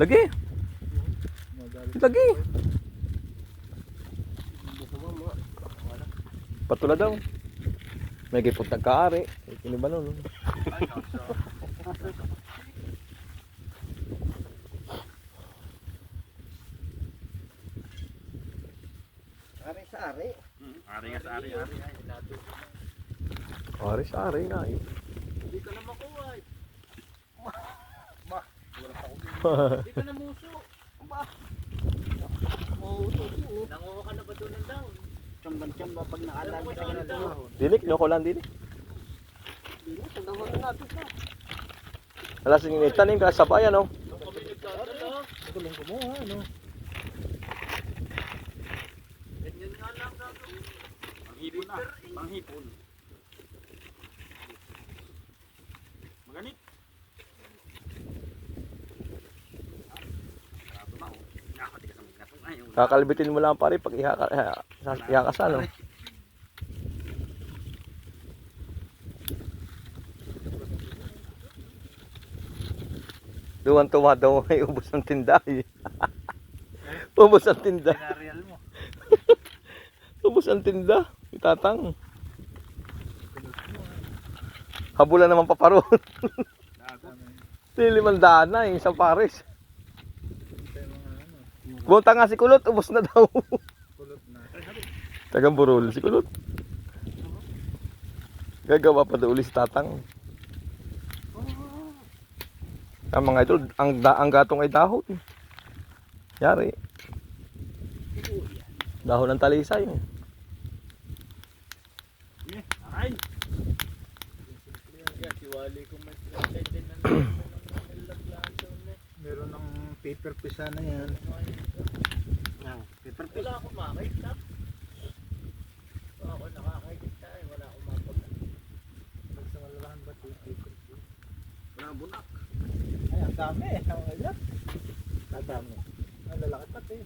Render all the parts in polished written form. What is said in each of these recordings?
Lagi. Lagi. Patula daw. May gipot nagkaari. Kini ba nun? Ari sa ari. Ari nga sa ari. Ari sa ari nga. Hindi ka na makuha. Hindi ka na muso. Ba? Oo, oo. Nanguha ka na ba doon ng down? Tsamba-tsamba pag nakalan ka na doon. Dinik, no? Kulan dinik. Hindi mo, tagawa na natin ka. Alas yung tanim ka sa bayan, no? Tulong ko mo, ha, ano? Ganyan nga lang gagawin. Panghipon na. Panghipon. Maganit. Kakalbitin mo lang pare pag ihakasan, no? Tuwan-tuwa daw may ubos ng tinda. Ubos ang tinda. Pinarial mo. Ubos ang tinda. Itatang. Habulan naman paparoon. Lilimandaan na yung isang pares. Bunta nga si Kulot, ubos na daw. Kulot na. Tagang burol si Kulot. Gagawa pa daw ulit si Tatang. Ang mga idol, ang gatong ay dahon. Yari. Dahon ng talisay. Aray. Siwali ko may din na meron ng paper pisa na yan. Paper pisa. Wala akong makita. Ako nakakita eh. Wala akong mapag. Sa malalahan ba ito paper pisa? Wala bunak. Ay, ang dami eh. Ang dami. Ang lalaki pati.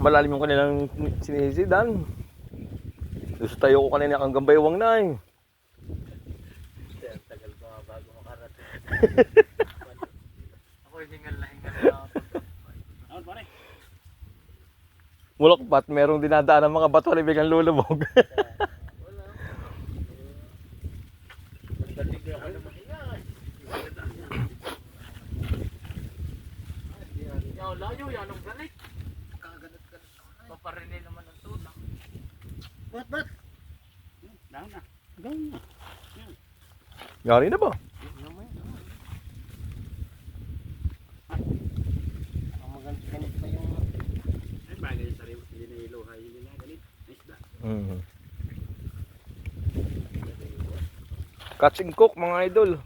Malalim yung kanilang sinisidan. Gusto tayo ko kanina ang gambaywang na eh. Ang tagal ko nga bago makarating. Ako hingal na ako. Ano pare? Mulokpat, merong dinadaan ng mga bato na biglang lulubog. Wala. Dating ako na mahinga eh. Yaw, layo yan ang galit. Kagalit-galit ako na eh. Paparinin naman ang tunak. Ba't? Down na. Down na. Yari na ba? Ang magalit pa yung Ay bagay sa rin. Hindi na iluhay. Hindi na ganit. Isda. Catch and cook mga idol.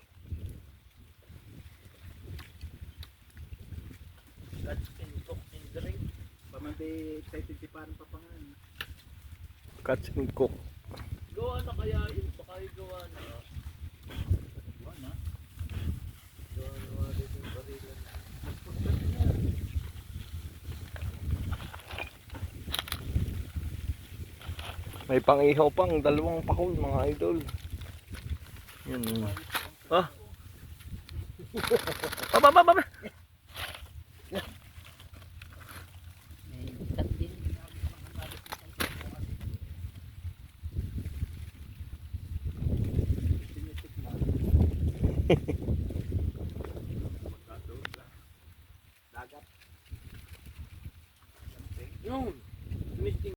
catch and cook and drink. Pamante excited si parang papangan. Catch and cook. Gawa na kaya yun? Baka yung gawa na. Gawa na? Gawa na mga dito yung barilan. May pang-ihaw pang dalawang pakul mga idol. Yan. Ah. Baba. Dagat. Yun.